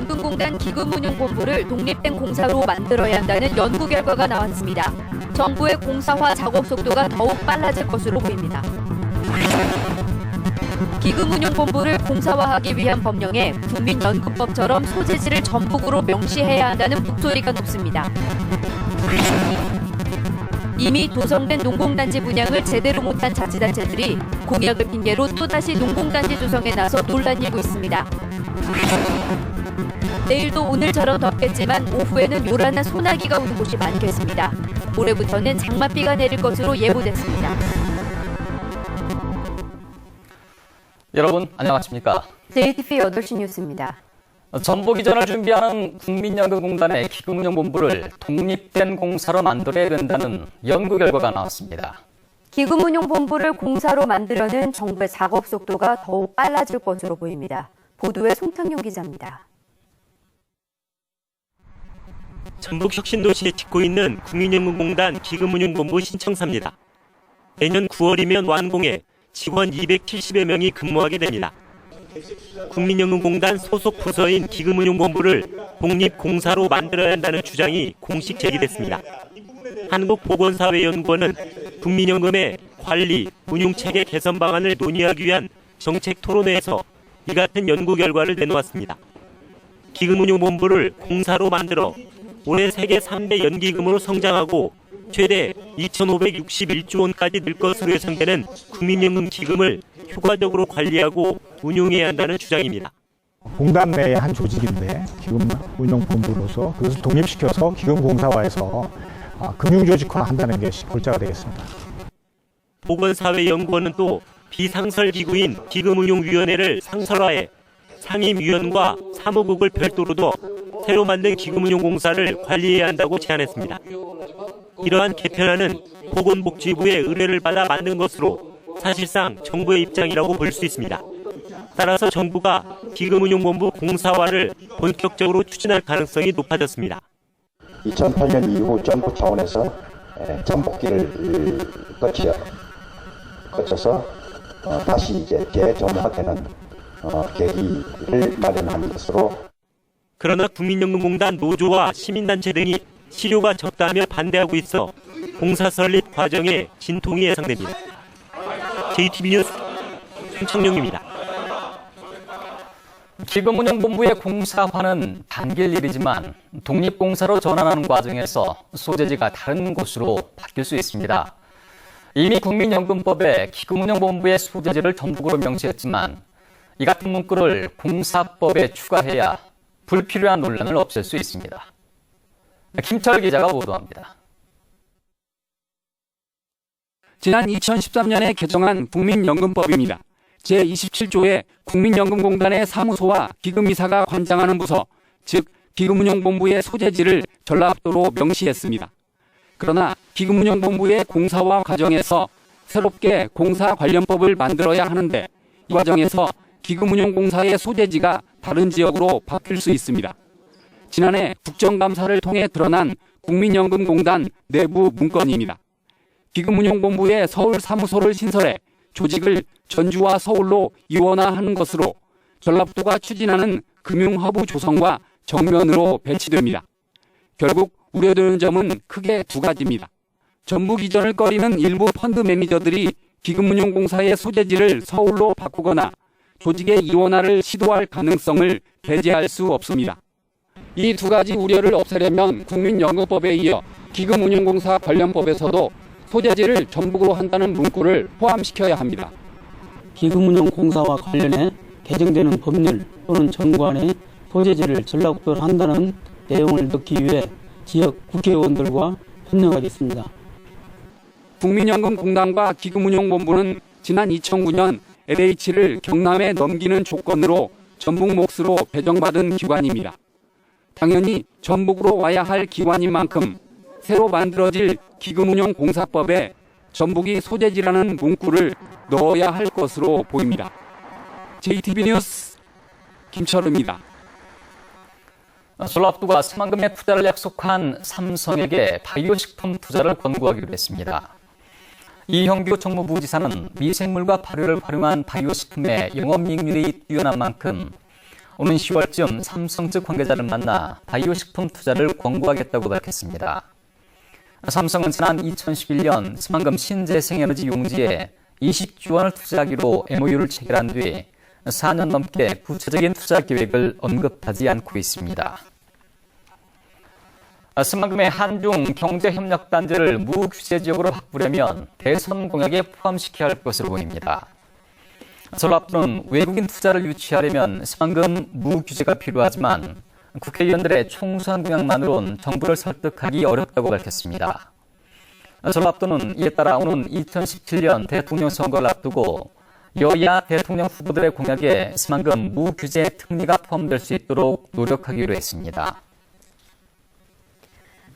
국민연금공단 기금운용본부를 독립된 공사로 만들어야 한다는 연구 결과가 나왔습니다. 정부의 공사화 작업 속도가 더욱 빨라질 것으로 보입니다. 기금운용본부를 공사화하기 위한 법령에 국민연금법처럼 소재지를 전북으로 명시해야 한다는 목소리가 높습니다. 이미 조성된 농공단지 분양을 제대로 못한 자치단체들이 공약을 핑계로 또다시 농공단지 조성에 나서 논란이 일고 있습니다. 내일도 오늘처럼 덥겠지만 오후에는 요란한 소나기가 오는 곳이 많겠습니다. 모레부터는 장맛비가 내릴 것으로 예보됐습니다. 여러분 안녕하십니까? JTBC 8시 뉴스입니다. 전복 이전을 준비하는 국민연금공단의 기금운용본부를 독립된 공사로 만들어야 된다는 연구 결과가 나왔습니다. 기금운용본부를 공사로 만들려는 정부의 작업 속도가 더욱 빨라질 것으로 보입니다. 보도에 송창용 기자입니다. 전북 혁신도시에 짓고 있는 국민연금공단 기금운용본부 신청사입니다. 내년 9월이면 완공해 직원 270여 명이 근무하게 됩니다. 국민연금공단 소속 부서인 기금운용본부를 독립공사로 만들어야 한다는 주장이 공식 제기됐습니다. 한국보건사회연구원은 국민연금의 관리, 운용체계 개선 방안을 논의하기 위한 정책 토론회에서 이 같은 연구 결과를 내놓았습니다. 기금운용본부를 공사로 만들어 올해 세계 3대 연기금으로 성장하고 최대 2,561조 원까지 늘 것으로 예상되는 국민연금 기금을 효과적으로 관리하고 운용해야 한다는 주장입니다. 공단 내의 한 조직인데 기금운용본부로서 그것을 독립시켜서 기금공사화해서 금융조직화 한다는 것이 골자가 되겠습니다. 보건사회연구원은 또 비상설기구인 기금운용위원회를 상설화해 상임위원과 사무국을 별도로 둬 새로 만든 기금운용공사를 관리해야 한다고 제안했습니다. 이러한 개편안은 보건복지부의 의뢰를 받아 만든 것으로 사실상 정부의 입장이라고 볼 수 있습니다. 따라서 정부가 기금운용본부 공사화를 본격적으로 추진할 가능성이 높아졌습니다. 2008년 이후 정부 차원에서 전복기를 거쳐서 다시 이제 재정화되는 계기를 마련한 것으로. 그러나 국민연금공단 노조와 시민단체 등이 실효가 적다며 반대하고 있어 공사 설립 과정에 진통이 예상됩니다. JTBC 뉴스 송창용입니다. 기금운용본부의 공사화는 당길 일이지만 독립공사로 전환하는 과정에서 소재지가 다른 곳으로 바뀔 수 있습니다. 이미 국민연금법에 기금운용본부의 소재지를 전북으로 명시했지만 이 같은 문구를 공사법에 추가해야 불필요한 논란을 없앨 수 있습니다. 김철 기자가 보도합니다. 지난 2013년에 개정한 국민연금법입니다. 제27조에 국민연금공단의 사무소와 기금이사가 관장하는 부서, 즉 기금운용본부의 소재지를 전라북도로 명시했습니다. 그러나 기금운용본부의 공사화 과정에서 새롭게 공사관련법을 만들어야 하는데 이 과정에서 기금운용공사의 소재지가 다른 지역으로 바뀔 수 있습니다. 지난해 국정감사를 통해 드러난 국민연금공단 내부 문건입니다. 기금운용본부의 서울 사무소를 신설해 조직을 전주와 서울로 이원화하는 것으로 전라북도가 추진하는 금융허브 조성과 정면으로 배치됩니다. 결국 우려되는 점은 크게 두 가지입니다. 전북 이전을 꺼리는 일부 펀드 매니저들이 기금운용공사의 소재지를 서울로 바꾸거나 조직의 이원화를 시도할 가능성을 배제할 수 없습니다. 이 두 가지 우려를 없애려면 국민연금법에 이어 기금운용공사 관련법에서도 소재지를 전북으로 한다는 문구를 포함시켜야 합니다. 기금운용공사와 관련해 개정되는 법률 또는 정관에 소재지를 전라북도로 한다는 내용을 넣기 위해 지역 국회의원들과 협력하겠습니다. 국민연금공단과 기금운용본부는 지난 2009년 LH를 경남에 넘기는 조건으로 전북 몫으로 배정받은 기관입니다. 당연히 전북으로 와야 할 기관인 만큼 새로 만들어질 기금운용공사법에 전북이 소재지라는 문구를 넣어야 할 것으로 보입니다. JTBC 뉴스 김철우입니다. 전라북도가 새만금의 투자를 약속한 삼성에게 바이오식품 투자를 권고하기로 했습니다. 이형규 정무부지사는 미생물과 발효를 활용한 바이오식품의 영업이익률이 뛰어난 만큼 오는 10월쯤 삼성 측 관계자를 만나 바이오 식품 투자를 권고하겠다고 밝혔습니다. 삼성은 지난 2011년 스만금 신재생에너지 용지에 20조 원을 투자하기로 MOU를 체결한 뒤 4년 넘게 구체적인 투자 계획을 언급하지 않고 있습니다. 스만금의 한중 경제협력단지를 무규제 지역으로 바꾸려면 대선 공약에 포함시켜야 할 것으로 보입니다. 전라도는 외국인 투자를 유치하려면 스만금 무규제가 필요하지만 국회의원들의 총수한 공약만으로는 정부를 설득하기 어렵다고 밝혔습니다. 전라도는 이에 따라 오는 2017년 대통령 선거를 앞두고 여야 대통령 후보들의 공약에 스만금 무규제 특례가 포함될 수 있도록 노력하기로 했습니다.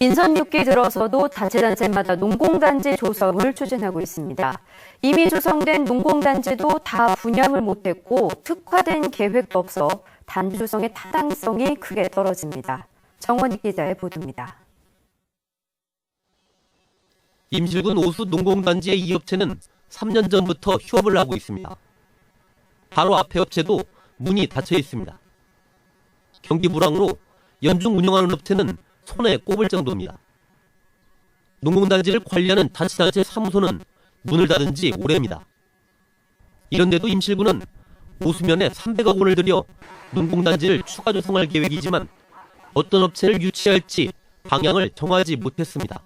인선 6기 들어서도 자치단체마다 농공단지 조성을 추진하고 있습니다. 이미 조성된 농공단지도 다 분양을 못했고 특화된 계획도 없어 단지 조성의 타당성이 크게 떨어집니다. 정원익 기자의 보도입니다. 임실군 오수 농공단지의 이 업체는 3년 전부터 휴업을 하고 있습니다. 바로 앞에 업체도 문이 닫혀 있습니다. 경기 불황으로 연중 운영하는 업체는 손에 꼽을 정도입니다. 농공단지를 관리하는 자치단체 사무소는 문을 닫은 지 오래입니다. 이런데도 임실군은 오수면에 300억 원을 들여 농공단지를 추가 조성할 계획이지만 어떤 업체를 유치할지 방향을 정하지 못했습니다.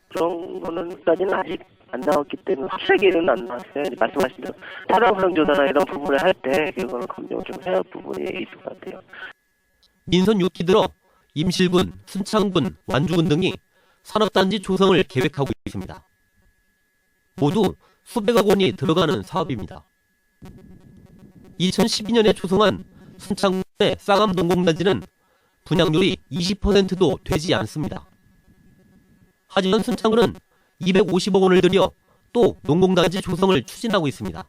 그런 거는까지는 아직 안 나왔기 때문에 확실하게는 안 나왔어요. 말씀하신 대로 타당성 조사나 이런 부분을 할 때 그걸 검증을 좀 해야 할 부분이 있을 것 같아요. 민선 6기 들어 임실군, 순창군, 완주군 등이 산업단지 조성을 계획하고 있습니다. 모두 수백억 원이 들어가는 사업입니다. 2012년에 조성한 순창군의 쌍암 농공단지는 분양률이 20%도 되지 않습니다. 하지만 순창군은 250억 원을 들여 또 농공단지 조성을 추진하고 있습니다.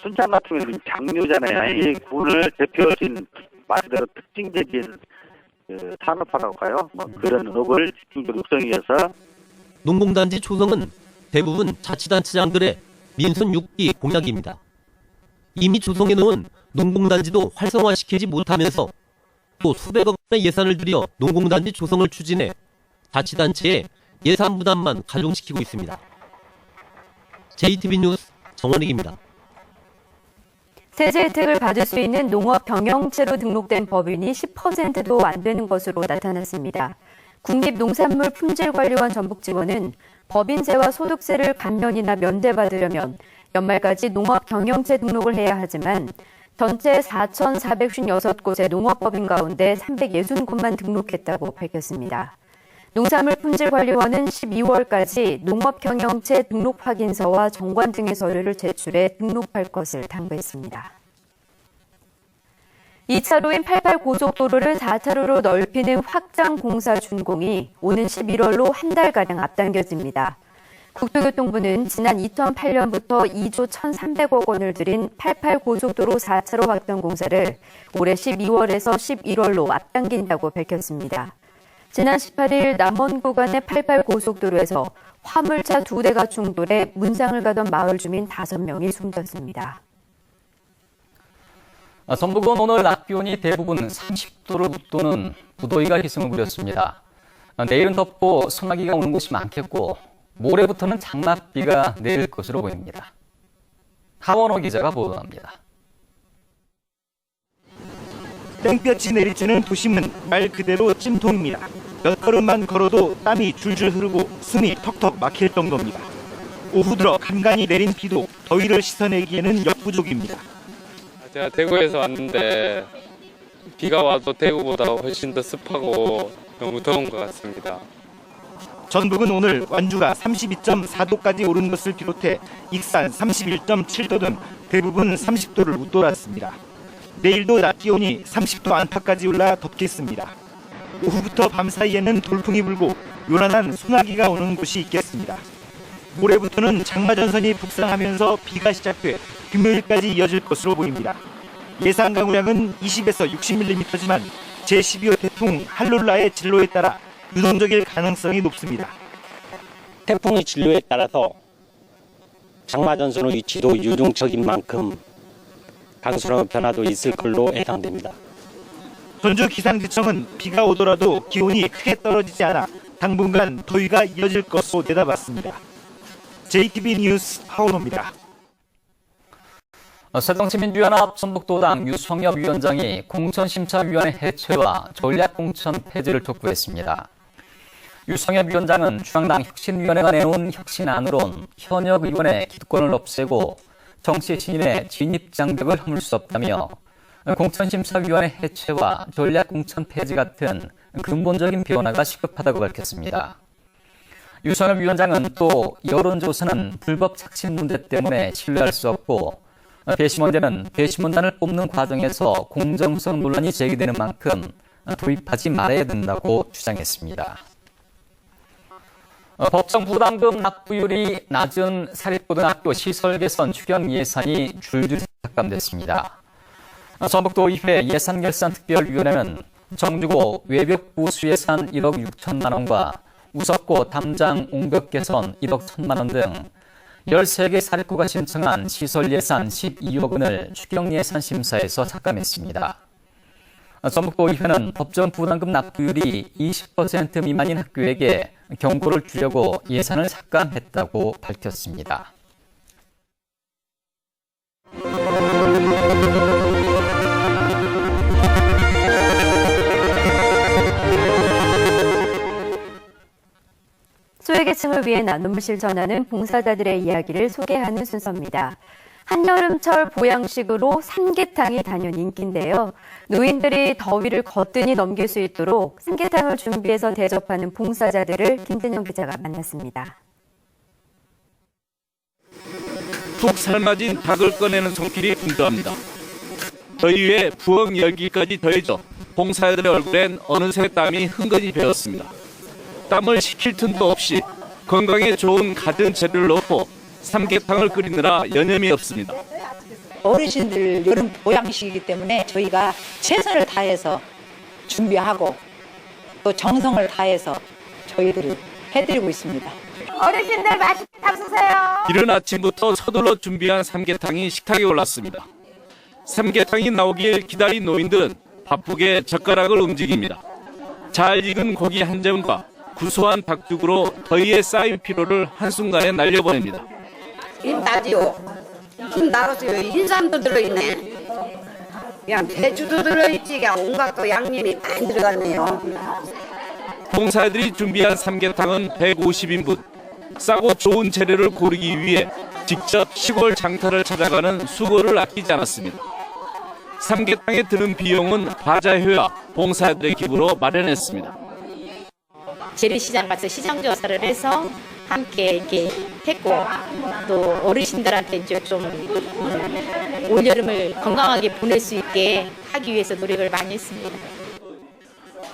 순창 같은 경우는 장류잖아요. 이 군을 대표적인 말 그대로 특징적인 산업화라고 할까요? 그런 업을 집중적으로 육성하기 위해서 농공단지 조성은 대부분 자치단체장들의 민선 6기 공약입니다. 이미 조성해 놓은 농공단지도 활성화시키지 못하면서 또 수백억 원의 예산을 들여 농공단지 조성을 추진해 자치단체의 예산 부담만 가중시키고 있습니다. JTB 뉴스 정원익입니다. 세제 혜택을 받을 수 있는 농업 병영체로 등록된 법인이 10%도 안 되는 것으로 나타났습니다. 국립농산물품질관리원 전북지원은 법인세와 소득세를 감면이나 면제받으려면 연말까지 농업 병영체 등록을 해야 하지만 전체 4,456곳의 농업법인 가운데 360곳만 등록했다고 밝혔습니다. 농산물품질관리원은 12월까지 농업경영체 등록 확인서와 정관 등의 서류를 제출해 등록할 것을 당부했습니다. 2차로인 88고속도로를 4차로로 넓히는 확장 공사 준공이 오는 11월로 한 달가량 앞당겨집니다. 국토교통부는 지난 2008년부터 2조 1,300억 원을 들인 88고속도로 4차로 확장 공사를 올해 12월에서 11월로 앞당긴다고 밝혔습니다. 지난 18일 남원 구간의 88고속도로에서 화물차 2대가 충돌해 문상을 가던 마을 주민 5명이 숨졌습니다. 전북은 오늘 낮 기온이 대부분 30도를 웃도는 부더위가 기승을 부렸습니다. 내일은 덥고 소나기가 오는 곳이 많겠고 모레부터는 장맛비가 내릴 것으로 보입니다. 하원호 기자가 보도합니다. 땡볕이 내리쬐는 도심은 말 그대로 찜통입니다. 몇 걸음만 걸어도 땀이 줄줄 흐르고 숨이 턱턱 막힐 정도입니다. 오후 들어 간간히 내린 비도 더위를 씻어내기에는 역부족입니다. 제가 대구에서 왔는데 비가 와도 대구보다 훨씬 더 습하고 너무 더운 것 같습니다. 전북은 오늘 완주가 32.4도까지 오른 것을 비롯해 익산 31.7도 등 대부분 30도를 웃돌았습니다. 내일도 낮 기온이 30도 안팎까지 올라 덥겠습니다. 오후부터 밤 사이에는 돌풍이 불고 요란한 소나기가 오는 곳이 있겠습니다. 모레부터는 장마전선이 북상하면서 비가 시작돼 금요일까지 이어질 것으로 보입니다. 예상 강우량은 20에서 60mm지만 제12호 태풍 할룰라의 진로에 따라 유동적일 가능성이 높습니다. 태풍의 진로에 따라서 장마전선의 위치도 유동적인 만큼 강수량 변화도 있을 걸로 예상됩니다. 전주기상지청은 비가 오더라도 기온이 크게 떨어지지 않아 당분간 더위가 이어질 것으로 내다봤습니다. JTB 뉴스 하원호입니다. 새정치민주연합 전북도당 유성엽 위원장이 공천심사위원회 해체와 전략공천 폐지를 촉구했습니다. 유성엽 위원장은 중앙당 혁신위원회가 내놓은 혁신안으론 현역 의원의 기득권을 없애고 정치 신인의 진입 장벽을 허물 수 없다며 공천심사위원회 해체와 전략공천 폐지 같은 근본적인 변화가 시급하다고 밝혔습니다. 유성엽 위원장은 또 여론조사는 불법 착신 문제 때문에 신뢰할 수 없고 배심원제는 배심원단을 뽑는 과정에서 공정성 논란이 제기되는 만큼 도입하지 말아야 된다고 주장했습니다. 법정 부담금 납부율이 낮은 사립고등학교 시설 개선 추경 예산이 줄줄이 삭감됐습니다. 전북도의회 예산결산특별위원회는 정주고 외벽 보수 예산 1억 6천만 원과 우석고 담장 옹벽 개선 1억 1천만 원 등 13개 사립고가 신청한 시설 예산 12억 원을 추경 예산 심사에서 삭감했습니다. 전북도의회는 법정 부담금 납부율이 20% 미만인 학교에게 경고를 주려고 예산을 삭감했다고 밝혔습니다. 소외계층을 위해 나눔을 실천하는 봉사자들의 이야기를 소개하는 순서입니다. 한여름철 보양식으로 삼계탕이 단연 인기인데요. 노인들이 더위를 거뜬히 넘길 수 있도록 삼계탕을 준비해서 대접하는 봉사자들을 김진영 기자가 만났습니다. 푹 삶아진 닭을 꺼내는 손길이 분주합니다. 더위에 부엌 열기까지 더해져 봉사자들의 얼굴엔 어느새 땀이 흥건히 배었습니다. 땀을 식힐 틈도 없이 건강에 좋은 갖은 재료를 넣고 삼계탕을 끓이느라 여념이 없습니다. 어르신들 여름 보양식이기 때문에 저희가 최선을 다해서 준비하고 또 정성을 다해서 저희들이 해드리고 있습니다. 어르신들 맛있게 잡수세요. 이른 아침부터 서둘러 준비한 삼계탕이 식탁에 올랐습니다. 삼계탕이 나오길 기다린 노인들은 바쁘게 젓가락을 움직입니다. 잘 익은 고기 한 점과 구수한 닭죽으로 더위에 쌓인 피로를 한순간에 날려보냅니다. 김다지요. 김다로스요. 인삼도 들어있네. 그냥 대추도 들어있지. 그냥 온갖 또 양념이 많이 들어갔네요. 봉사들이 준비한 삼계탕은 150인분. 싸고 좋은 재료를 고르기 위해 직접 시골 장터를 찾아가는 수고를 아끼지 않았습니다. 삼계탕에 드는 비용은 바자회와 봉사들의 기부로 마련했습니다. 재래시장 가서 시장 조사를 해서 함께 이렇게 했고 또 어르신들한테 이제 좀 올여름을 건강하게 보낼 수 있게 하기 위해서 노력을 많이 했습니다.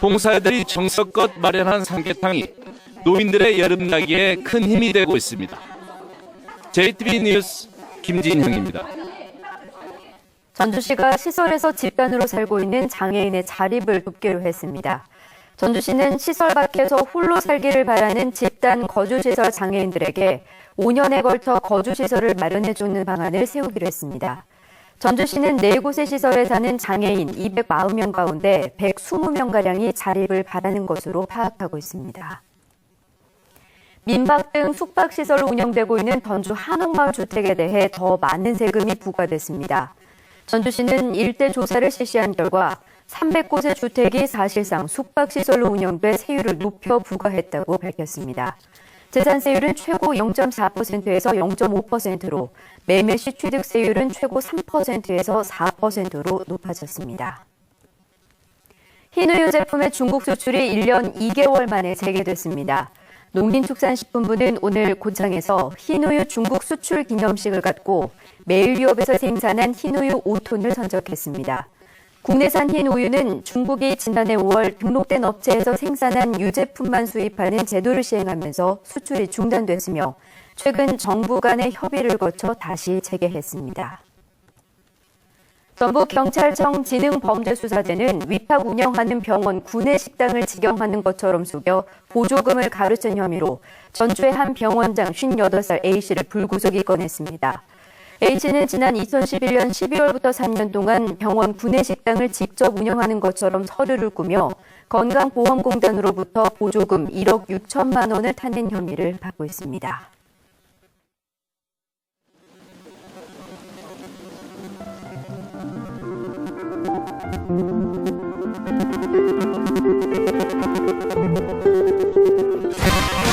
봉사들이 정성껏 마련한 삼계탕이 노인들의 여름나기에 큰 힘이 되고 있습니다. JTB 뉴스 김진형입니다. 전주시가 시설에서 집단으로 살고 있는 장애인의 자립을 돕기로 했습니다. 전주시는 시설 밖에서 홀로 살기를 바라는 집단 거주시설 장애인들에게 5년에 걸쳐 거주시설을 마련해주는 방안을 세우기로 했습니다. 전주시는 4곳의 시설에 사는 장애인 240명 가운데 120명가량이 자립을 바라는 것으로 파악하고 있습니다. 민박 등 숙박시설로 운영되고 있는 전주 한옥마을 주택에 대해 더 많은 세금이 부과됐습니다. 전주시는 일대 조사를 실시한 결과 300곳의 주택이 사실상 숙박시설로 운영돼 세율을 높여 부과했다고 밝혔습니다. 재산세율은 최고 0.4%에서 0.5%로 매매시 취득세율은 최고 3%에서 4%로 높아졌습니다. 흰우유 제품의 중국 수출이 1년 2개월 만에 재개됐습니다. 농林축산식품부는 오늘 고창에서 흰우유 중국 수출 기념식을 갖고 매일유업에서 생산한 흰우유 5톤을 선적했습니다. 국내산 흰우유는 중국이 지난해 5월 등록된 업체에서 생산한 유제품만 수입하는 제도를 시행하면서 수출이 중단됐으며 최근 정부 간의 협의를 거쳐 다시 재개했습니다. 전북경찰청 지능범죄수사대는 위탁 운영하는 병원 구내식당을 직영하는 것처럼 속여 보조금을 가로챈 혐의로 전주의 한 병원장 58살 A씨를 불구속 입건했습니다. H는 지난 2011년 12월부터 3년 동안 병원 구내식당을 직접 운영하는 것처럼 서류를 꾸며 건강보험공단으로부터 보조금 1억 6천만 원을 타낸 혐의를 받고 있습니다.